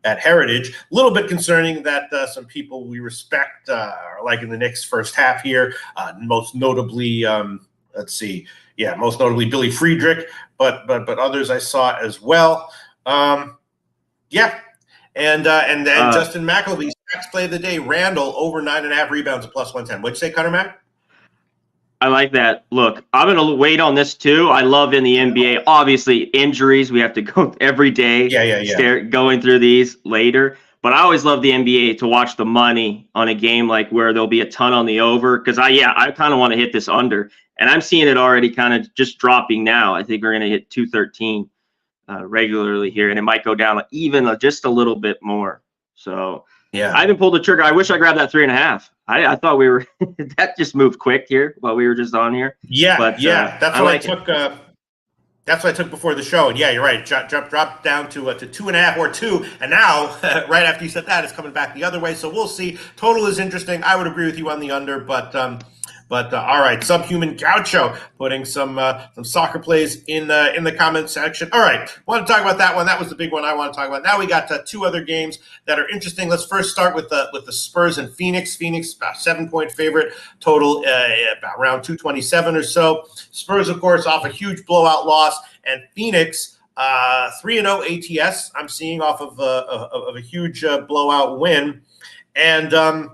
at Heritage. A little bit concerning that some people we respect are liking the Knicks first half here. Most notably, most notably Billy Friedrich, but others I saw as well. Yeah, and Justin McElvey, stats play of the day. Randall over 9.5 rebounds at +110. What'd you say, Connor Mack? I like that. Look, I'm going to wait on this too. I love in the NBA, obviously injuries. We have to go every day. Going through these later. But I always love the NBA to watch the money on a game like where there'll be a ton on the over. Because I kind of want to hit this under. And I'm seeing it already kind of just dropping now. I think we're going to hit 213 regularly here. And it might go down even just a little bit more. So yeah, I haven't pulled the trigger. I wish I grabbed that 3.5. I thought we were that just moved quick here while we were just on here. Yeah, but, that's what I took. That's what I took before the show. And yeah, you're right. Dropped down to 2.5 or 2, and now right after you said that, it's coming back the other way. So we'll see. Total is interesting. I would agree with you on the under, but all right, Subhuman Gaucho putting some soccer plays in the comment section. All right, want to talk about that one? That was the big one I want to talk about. Now we got 2 other games that are interesting. Let's first start with the Spurs and Phoenix. Phoenix about 7-point favorite. Total about around 227 or so. Spurs, of course, off a huge blowout loss, and Phoenix 3-0 ATS. I'm seeing off of a huge blowout win, and.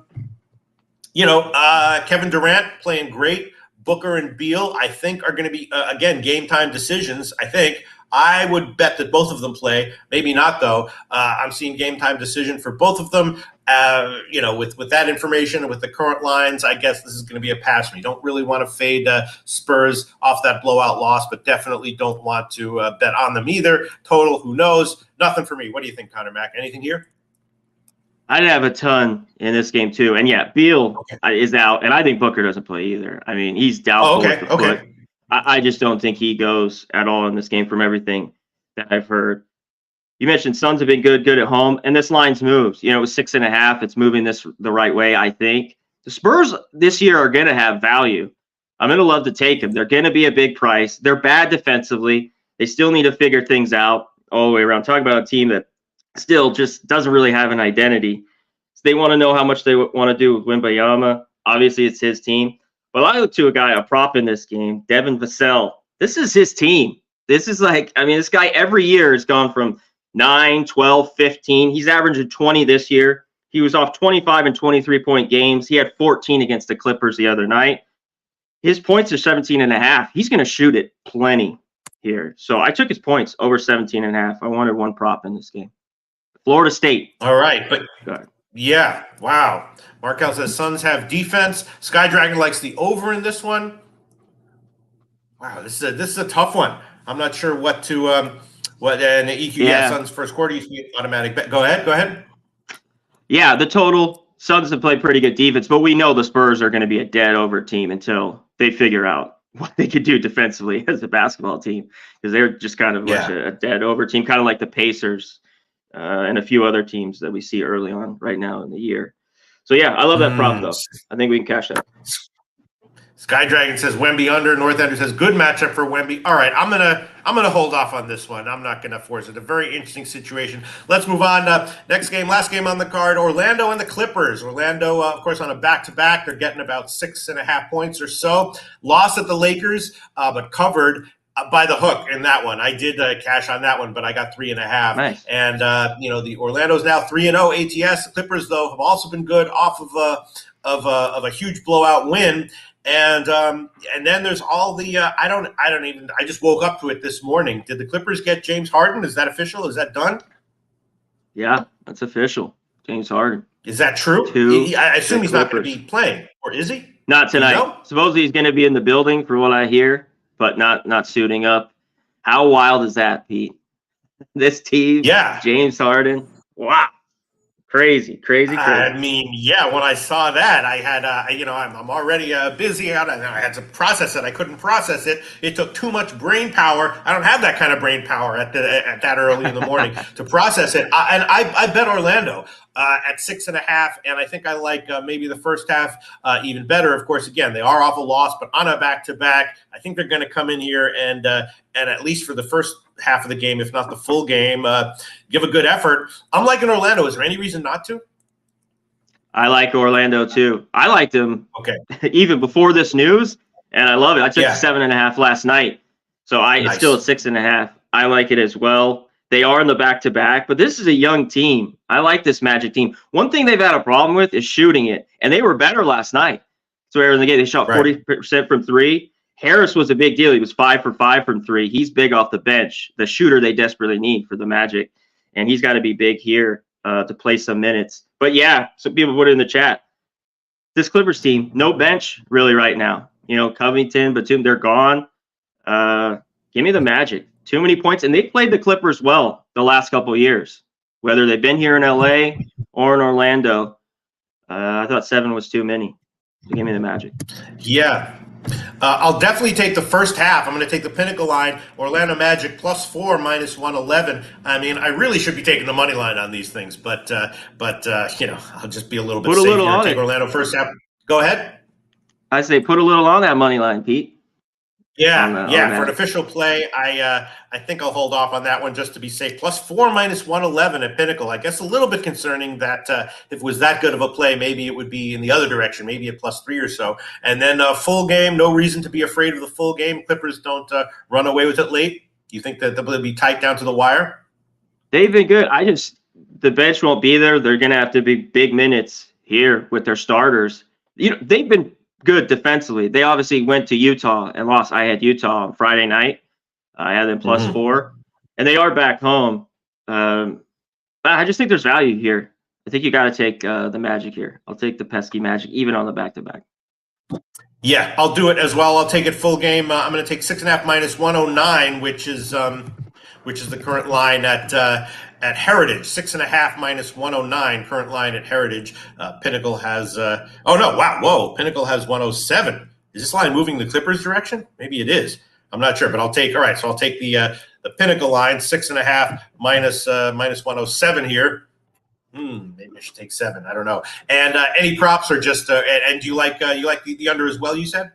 Kevin Durant playing great. Booker and Beal, I think, are going to be, again, game time decisions. I think I would bet that both of them play. Maybe not, though. I'm seeing game time decision for both of them. With that information and with the current lines, I guess this is going to be a pass for me. Don't really want to fade Spurs off that blowout loss, but definitely don't want to bet on them either. Total, who knows? Nothing for me. What do you think, Connor Mack? Anything here? I didn't have a ton in this game too, and yeah, Beal is out, and I think Booker doesn't play either. I mean, he's doubtful with the foot. I just don't think he goes at all in this game from everything that I've heard. You mentioned Suns have been good at home, and this line's moves. It was 6.5. It's moving this the right way, I think. The Spurs this year are going to have value. I'm going to love to take them. They're going to be a big price. They're bad defensively. They still need to figure things out all the way around. Talking about a team that still just doesn't really have an identity. So they want to know how much they want to do with Wembayama. Obviously, it's his team. But I look to a prop in this game, Devin Vassell. This is his team. This is this guy every year has gone from 9, 12, 15. He's averaging 20 this year. He was off 25 and 23-point games. He had 14 against the Clippers the other night. His points are 17.5. He's going to shoot it plenty here. So I took his points over 17.5. I wanted one prop in this game. Florida State. All right, but yeah, wow. Markel says Suns have defense. Sky Dragon likes the over in this one. Wow, this is a tough one. I'm not sure what to and EQ. Yeah, Suns first quarter used to be automatic bet. Go ahead. Yeah, the total. Suns have played pretty good defense, but we know the Spurs are going to be a dead over team until they figure out what they could do defensively as a basketball team, because they're just kind of much a dead over team, kind of like the Pacers and a few other teams that we see early on right now in the year. So yeah, I love that prop though. I think we can cash that. Sky Dragon says Wemby under. North Ender says good matchup for Wemby. All right, I'm gonna hold off on this one. I'm not gonna force it. A very interesting situation. Let's move on. Next game, last game on the card. Orlando and the Clippers. Orlando, of course, on a back-to-back. They're getting about 6.5 points or so. Lost at the Lakers, but covered by the hook in that one. I did cash on that one, but I got 3.5. Nice. And the Orlando's now 3-0 ATS. The Clippers, though, have also been good off of a huge blowout win. And then there's all the I just woke up to it this morning. Did the Clippers get James Harden? Is that official? Is that done? Yeah, that's official. James Harden. Is that true? I assume he's not going to be playing, or is he? Not tonight. You know? Supposedly he's going to be in the building, for what I hear, but not suiting up. How wild is that, Pete? This team, James Harden. Wow. Crazy. I mean, yeah, when I saw that, I had, I'm already busy. I had to process it. I couldn't process it. It took too much brain power. I don't have that kind of brain power at that early in the morning to process it. And I bet Orlando at 6.5, and I think I like maybe the first half even better. Of course, again, they are off a loss, but on a back-to-back, I think they're going to come in here and at least for the first half of the game, if not the full game, give a good effort. I'm liking Orlando. Is there any reason not to? I like Orlando too. I liked them even before this news, and I love it. I took 7.5 last night, so it's still at 6.5. I like it as well. They are in the back-to-back, but this is a young team. I like this Magic team. One thing they've had a problem with is shooting it, and they were better last night. So in the game, they shot 40% from three. Harris was a big deal. He was 5 for 5 from three. He's big off the bench, the shooter they desperately need for the Magic. And he's got to be big here to play some minutes. But yeah, some people put it in the chat. This Clippers team, no bench really right now. Covington, Batum, they're gone. Give me the Magic. Too many points. And they played the Clippers well the last couple of years, whether they've been here in LA or in Orlando. I thought 7 was too many. So give me the Magic. Yeah. I'll definitely take the first half. I'm going to take the Pinnacle line, Orlando Magic +4 -111. I mean, I really should be taking the money line on these things, but I'll just be a little bit safe here and take Orlando first half. Go ahead. I say put a little on that money line, Pete. Yeah. For an official play, I think I'll hold off on that one just to be safe. +4 -111 at Pinnacle. I guess a little bit concerning that if it was that good of a play, maybe it would be in the other direction, maybe at +3 or so. And then full game, no reason to be afraid of the full game. Clippers don't run away with it late. You think that they'll be tight down to the wire? They've been good. The bench won't be there. They're going to have to be big minutes here with their starters. They've been good defensively. They obviously went to Utah and lost. I had Utah on Friday night. I had them +4, and they are back home. I just think there's value here. I think you got to take the Magic here. I'll take the pesky Magic, even on the back-to-back. Yeah, I'll do it as well. I'll take it full game. I'm going to take 6.5 -109, which is the current line at Heritage. 6.5 -109, current line at Heritage. Pinnacle has Pinnacle has 107. Is this line moving the Clippers direction? Maybe it is. I'm not sure, but I'll take the Pinnacle line, 6.5 -107 here. Maybe I should take 7. I don't know. And any props or just and do you like the under as well? You said.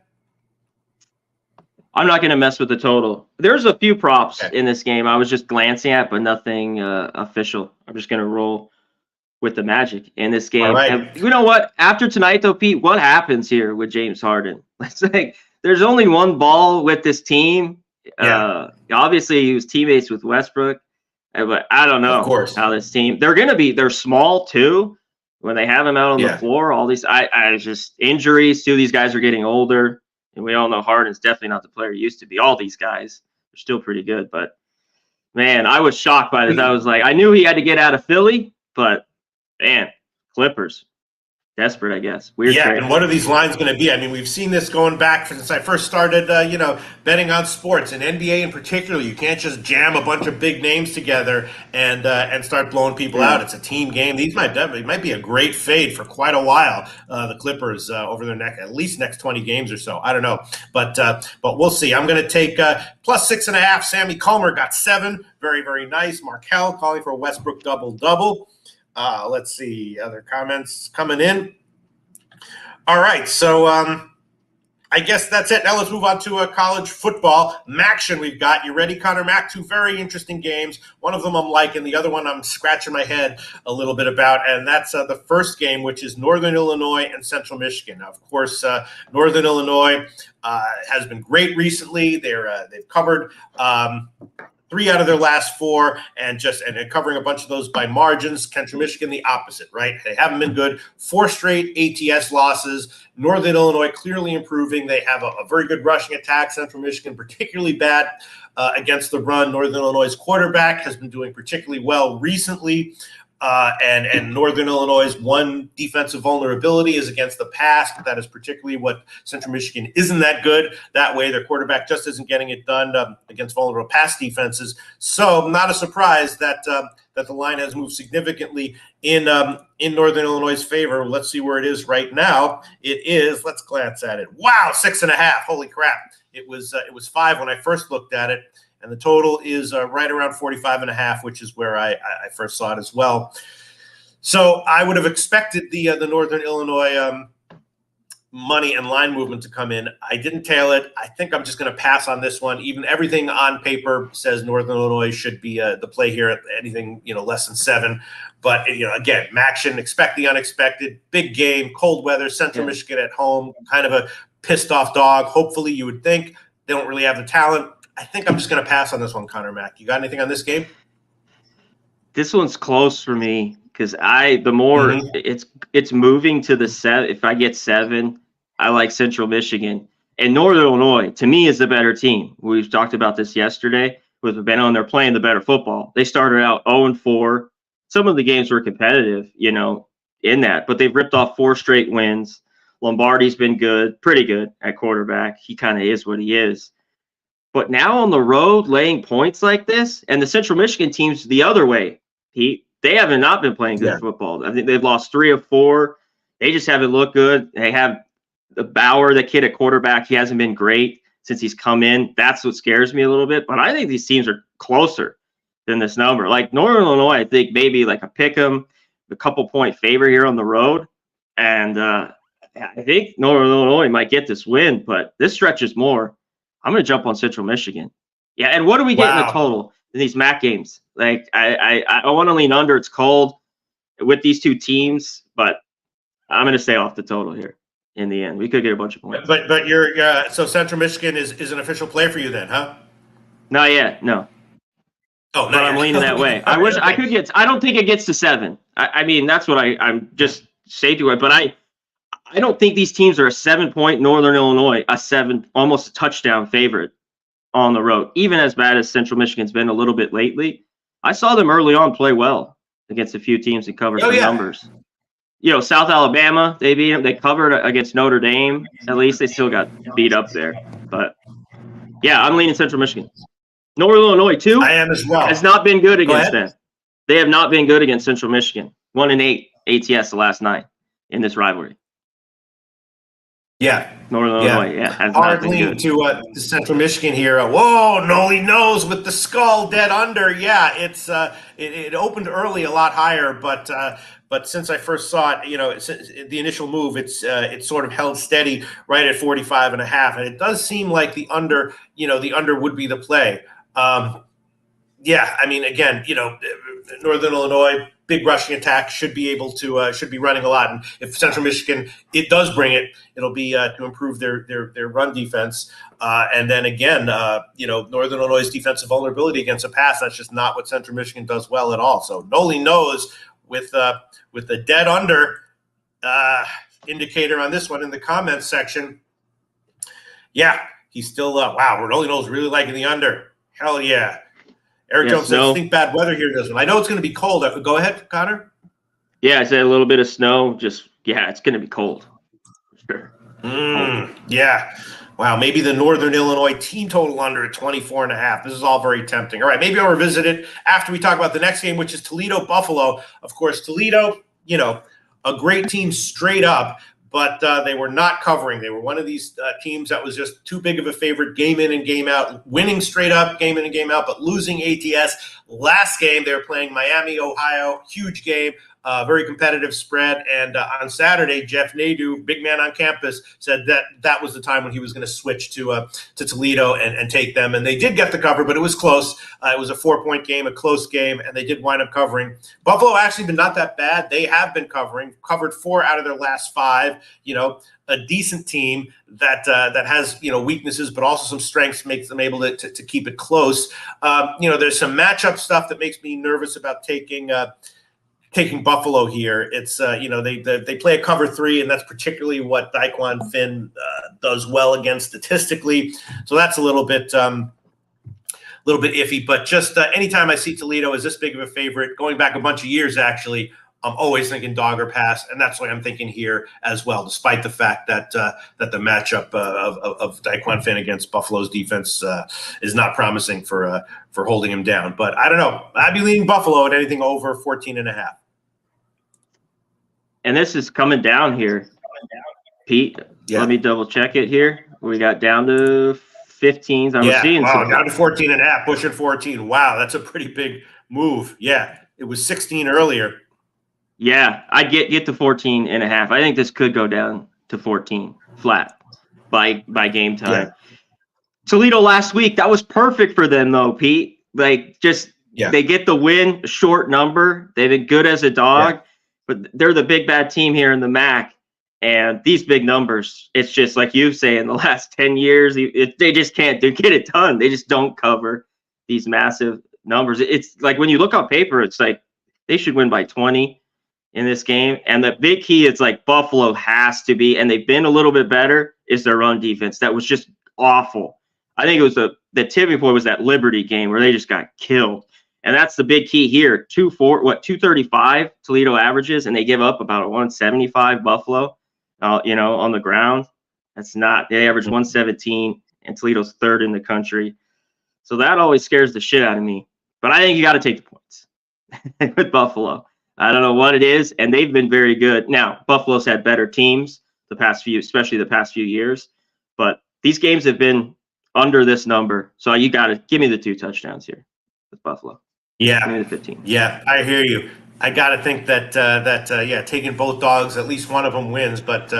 I'm not going to mess with the total. There's a few props in this game I was just glancing at, but nothing official. I'm just going to roll with the Magic in this game. Right. And you know what? After tonight, though, Pete, what happens here with James Harden? It's like there's only one ball with this team. Obviously, he was teammates with Westbrook, but I don't know how this team. They're small too. When they have him out on the floor, all these, I just injuries too. These guys are getting older. And we all know Harden's definitely not the player he used to be. All these guys are still pretty good. But, man, I was shocked by this. I was like, I knew he had to get out of Philly, but, man, Clippers. Desperate, I guess. Weird Yeah, trade. and what are these lines going to be? I mean, we've seen this going back since I first started, betting on sports and NBA in particular. You can't just jam a bunch of big names together and start blowing people out. It's a team game. These might be a great fade for quite a while. The Clippers over their at least next 20 games or so. I don't know, but we'll see. I'm going to take plus 6.5. Sammy Comer got 7. Very, very nice. Markel calling for a Westbrook double-double. Let's see other comments coming in. All right, so I guess that's it. Now let's move on to college football. Maction we've got. You ready, Connor Mack? 2 very interesting games. One of them I'm liking. The other one I'm scratching my head a little bit about, and that's the first game, which is Northern Illinois and Central Michigan. Now, of course, Northern Illinois has been great recently. They've covered 3 out of their last 4, and covering a bunch of those by margins. Central Michigan, the opposite, right? They haven't been good. 4 straight ATS losses. Northern Illinois clearly improving. They have a very good rushing attack. Central Michigan particularly bad against the run. Northern Illinois' quarterback has been doing particularly well recently. And Northern Illinois' one defensive vulnerability is against the pass, but that is particularly what Central Michigan isn't that good. That way, their quarterback just isn't getting it done against vulnerable pass defenses. So, not a surprise that the line has moved significantly in Northern Illinois' favor. Let's see where it is right now. It is. Let's glance at it. Wow, 6.5. Holy crap! It was 5 when I first looked at it. And the total is right around 45.5, which is where I first saw it as well. So I would have expected the Northern Illinois money and line movement to come in. I didn't tail it. I think I'm just going to pass on this one. Even everything on paper says Northern Illinois should be the play here at anything less than 7. But again, Maction, expect the unexpected. Big game, cold weather, Central Michigan at home, kind of a pissed off dog. Hopefully, you would think they don't really have the talent. I think I'm just going to pass on this one, Connor Mack. You got anything on this game? This one's close for me because the more it's moving to the 7. If I get 7, I like Central Michigan. And Northern Illinois, to me, is the better team. We've talked about this yesterday with Beno, and they're playing the better football. They started out 0-4. Some of the games were competitive, in that, but they've ripped off 4 straight wins. Lombardi's been good, pretty good at quarterback. He kind of is what he is. But now on the road, laying points like this, and the Central Michigan team's the other way. They haven't not been playing good football. I think they've lost 3 of 4. They just haven't looked good. They have the Bauer, the kid at quarterback. He hasn't been great since he's come in. That's what scares me a little bit. But I think these teams are closer than this number. Like Northern Illinois, I think maybe like a pick 'em, a couple point favor here on the road. And I think Northern Illinois might get this win, but this stretches more. I'm going to jump on Central Michigan. Yeah, and what do we get in the total in these MAC games? Like, I want to lean under. It's cold with these 2 teams, but I'm going to stay off the total here in the end. We could get a bunch of points. But you're so Central Michigan is an official play for you then, huh? Not yet, no. Oh, but I'm leaning that way. I wish I could get. I don't think it gets to 7. I mean, that's what I'm just saying to it. But I don't think these teams are a 7-point. Northern Illinois, a 7, almost a touchdown favorite on the road. Even as bad as Central Michigan's been a little bit lately, I saw them early on play well against a few teams that covered some numbers. South Alabama, they beat them. They covered against Notre Dame. At least they still got beat up there. But yeah, I'm leaning Central Michigan. Northern Illinois too. I am as well. Has not been good against them. They have not been good against Central Michigan. 1-8 ATS the last 9 in this rivalry. Yeah. Northern Illinois, Hard lean to Central Michigan here. Whoa, Noli knows with the skull dead under. Yeah, it's it opened early a lot higher, but since I first saw it, the initial move, it's sort of held steady right at 45.5, and it does seem like the under would be the play. Yeah, I mean, again, Northern Illinois, big rushing attack, should be running a lot. And if Central Michigan, it does bring it, it'll be to improve their run defense. And then again, Northern Illinois' defensive vulnerability against a pass, that's just not what Central Michigan does well at all. So Noli knows with the dead under indicator on this one in the comments section. Yeah, he's still wow, Noli knows really liking the under. Hell yeah. Eric Jones says, think bad weather here this one. I know it's going to be cold. Go ahead, Connor. Yeah, I said a little bit of snow, just yeah, it's going to be cold. Sure. Yeah. Wow. Maybe the Northern Illinois team total under at 24.5. This is all very tempting. All right. Maybe I'll revisit it after we talk about the next game, which is Toledo Buffalo. Of course, Toledo, a great team straight up, but they were not covering. They were one of these teams that was just too big of a favorite, game in and game out, winning straight up, game in and game out, but losing ATS. Last game, they were playing Miami, Ohio. Huge game. Very competitive spread. And on Saturday, Jeff Nadeau, big man on campus, said that was the time when he was going to switch to Toledo and take them. And they did get the cover, but it was close. It was a 4-point game, a close game, and they did wind up covering. Buffalo actually been not that bad. They have been covered 4 out of their last 5. A decent team that has weaknesses, but also some strengths, makes them able to keep it close. There's some matchup stuff that makes me nervous about taking Buffalo here. It's they play a cover 3, and that's particularly what Daquan Finn does well against statistically. So that's a little bit iffy. But just anytime I see Toledo as this big of a favorite, going back a bunch of years actually, I'm always thinking dog or pass, and that's what I'm thinking here as well. Despite the fact that the matchup of Daquan Finn against Buffalo's defense is not promising for holding him down. But I don't know. I'd be leaning Buffalo at anything over 14.5. And this is coming down here, Pete. Yeah. Let me double check it here. We got down to 15s. Down to 14.5, pushing 14. Wow, that's a pretty big move. Yeah, it was 16 earlier. Yeah, I'd get to 14.5. I think this could go down to 14 flat by game time. Yeah. Toledo last week, that was perfect for them though, Pete. They get the win, a short number. They've been good as a dog, but they're the big bad team here in the MAC. And these big numbers, it's just like you say, in the last 10 years, they just can't get it done. They just don't cover these massive numbers. It's like when you look on paper, it's like they should win by 20 in this game. And the big key is like Buffalo has to be, and they've been a little bit better, is their run defense. That was just awful. I think it was the tipping point was that Liberty game where they just got killed. And that's the big key here. 235 Toledo averages, and they give up about a 175 Buffalo, on the ground. That's not, they average 117, and Toledo's 3rd in the country. So that always scares the shit out of me. But I think you got to take the points with Buffalo. I don't know what it is, and they've been very good. Now, Buffalo's had better teams especially the past few years, but these games have been under this number. So you got to give me the 2 touchdowns here with Buffalo. Yeah. Give me the 15. Yeah, I hear you. I got to think that taking both dogs, at least one of them wins. But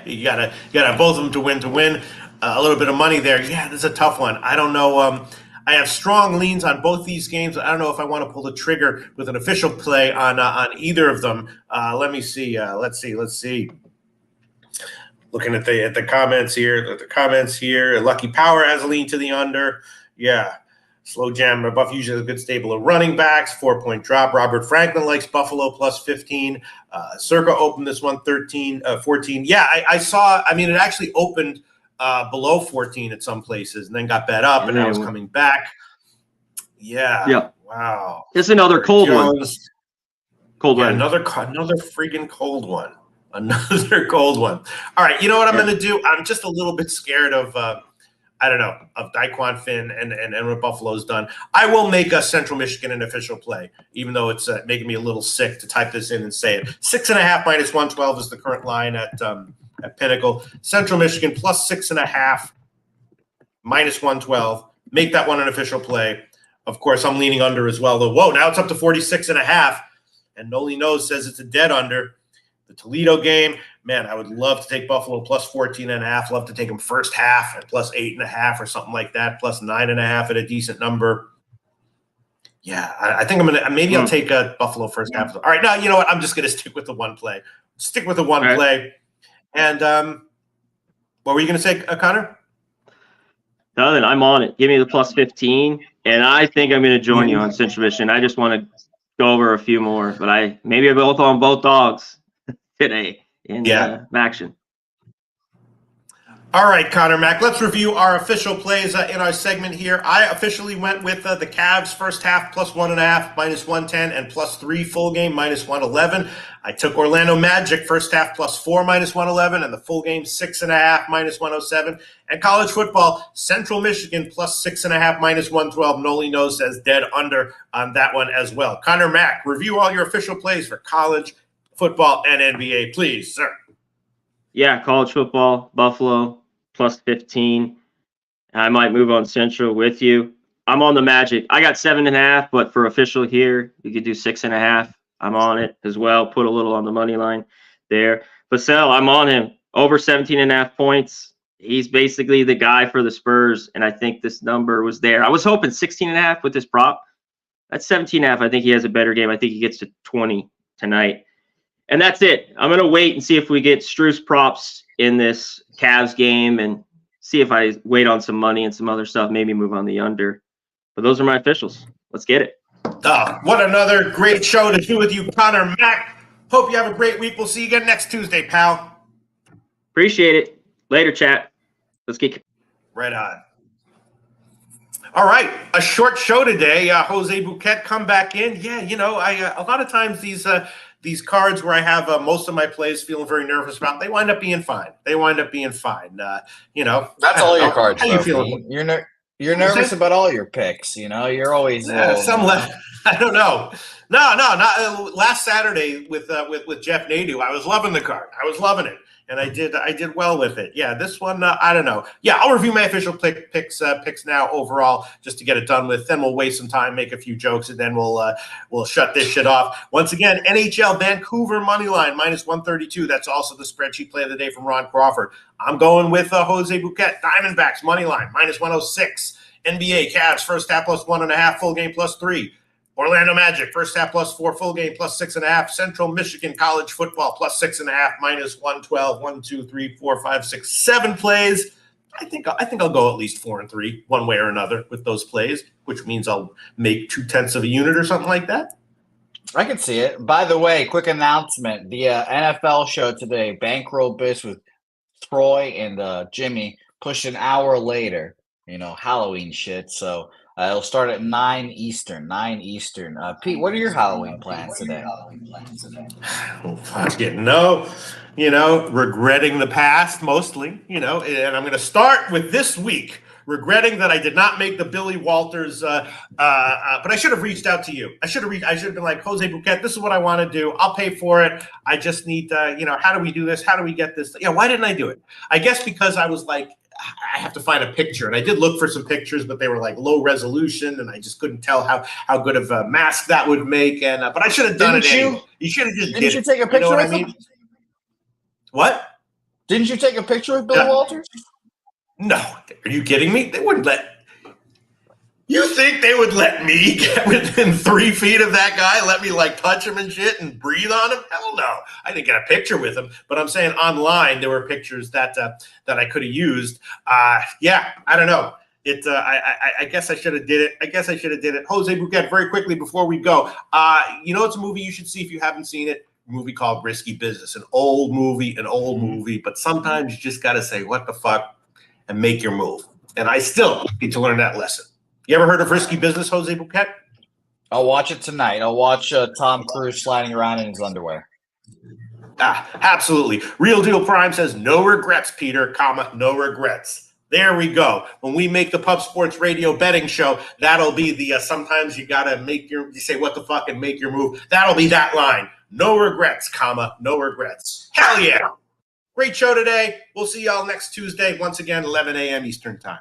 you got to have both of them to win. A little bit of money there. Yeah, this is a tough one. I don't know. I have strong leans on both these games. I don't know if I want to pull the trigger with an official play on either of them. Let me see. Let's see. Looking at the comments here. Lucky Power has a lean to the under. Yeah. Slow jam. Buff usually has a good stable of running backs. 4-point drop. Robert Franklin likes Buffalo plus 15. Circa opened this one 14. Yeah, I saw. I mean, it actually opened below 14 at some places and then got bet up, and now it's coming back. Yeah. Wow. It's another cold one. Cold one. Another freaking cold one. Another cold one. All right. You know what I'm going to do? I'm just a little bit scared of of Daquan Finn and what Buffalo's done. I will make a Central Michigan an official play, even though it's making me a little sick to type this in and say it. 6.5 minus 112 is the current line at Pinnacle. Central Michigan plus 6.5 minus 112. Make that one an official play. Of course, I'm leaning under as well. Though, whoa, now it's up to 46.5, and Noli Knows says it's a dead under. The Toledo game, man, I would love to take Buffalo plus 14.5. Love to take them first half at plus 8.5 or something like that, plus 9.5 at a decent number. Yeah, I think I'm gonna I'll take Buffalo first half. All right, now you know what? I'm just gonna stick with the one play. Stick with the one play. And what were you gonna say, Connor? Nothing. I'm on it. Give me the plus 15, and I think I'm gonna join you on Central Michigan. I just want to go over a few more, but maybe I'm both on both dogs today in action. All right, Connor Mack, let's review our official plays in our segment here. I officially went with the Cavs first half plus 1.5, minus 110, and plus 3 full game, minus 111. I took Orlando Magic first half plus 4, minus 111, and the full game 6.5, minus 107. And college football, Central Michigan plus 6.5, minus 112. Noli knows says dead under on that one as well. Connor Mack, review all your official plays for college football and NBA, please, sir. Yeah, college football, Buffalo plus 15. I might move on Central with you. I'm on the Magic. I got 7.5, but for official here, you could do 6.5. I'm on it as well. Put a little on the money line there. Vassell, I'm on him. Over 17.5 points. He's basically the guy for the Spurs, and I think this number was there. I was hoping 16.5 with this prop. That's 17.5. I think he has a better game. I think he gets to 20 tonight. And that's it. I'm going to wait and see if we get Struce props in this Cavs game and see if I wait on some money and some other stuff, maybe move on the under. But those are my officials. Let's get it. What another great show to do with you, Connor Mack. Hope you have a great week. We'll see you again next Tuesday, pal. Appreciate it. Later, chat. Let's get right on. All right, a short show today. Jose Bouquet come back in. Yeah, you know, a lot of times these cards where I have most of my plays feeling very nervous about, they wind up being fine. You know, that's all your cards. How you feeling? You're nervous about all your picks. You know, you're always some left. I don't know. No, not last Saturday with Jeff Nadeau. I was loving the card. I was loving it. And I did well with it. Yeah, this one, I don't know. Yeah, I'll review my official picks now overall just to get it done with. Then we'll waste some time, make a few jokes, and then we'll shut this shit off. Once again, NHL Vancouver money line minus 132. That's also the spreadsheet play of the day from Ron Crawford. I'm going with Jose Bouquet Diamondbacks money line minus 106. NBA Cavs first half plus 1.5, full game plus 3. Orlando Magic, first half plus 4, full game plus 6.5. Central Michigan College football plus 6.5, minus 112. 1, 2, 3, 4, 5, 6, 7 plays. I think I'll go at least 4 and 3, one way or another, with those plays, which means I'll make 0.2 of a unit or something like that. I can see it. By the way, quick announcement: the NFL show today, Bankroll Biz with Troy and Jimmy, pushed an hour later. You know, Halloween shit. So. It'll start at 9 Eastern. Pete, what are your Halloween plans today? Fucking no. You know, regretting the past mostly, you know, and I'm going to start with this week, regretting that I did not make the Billy Walters, but I should have reached out to you. I should have been like, Jose Bouquet, this is what I want to do. I'll pay for it. I just need, how do we do this? How do we get this? Yeah, why didn't I do it? I guess because I was like, I have to find a picture. And I did look for some pictures, but they were like low resolution, and I just couldn't tell how good of a mask that would make. And but I should have done it anyway. You should have just did you take a picture with him? What? Didn't you take a picture with Bill Walters? No. Are you kidding me? They wouldn't let. You think they would let me get within 3 feet of that guy, let me like touch him and shit and breathe on him? Hell no. I didn't get a picture with him, but I'm saying online there were pictures that I could have used. Yeah, I don't know. I guess I should have did it. Jose Bouquet, very quickly before we go. It's a movie you should see if you haven't seen it. A movie called Risky Business. An old movie, but sometimes you just got to say what the fuck and make your move. And I still need to learn that lesson. You ever heard of Risky Business, Jose Bouquet? I'll watch it tonight. I'll watch Tom Cruise sliding around in his underwear. Absolutely. Real Deal Prime says, no regrets, Peter, no regrets. There we go. When we make the Pub Sports Radio betting show, that'll be the sometimes you got to you say what the fuck and make your move. That'll be that line. No regrets, no regrets. Hell yeah. Great show today. We'll see y'all next Tuesday, once again, 11 a.m. Eastern Time.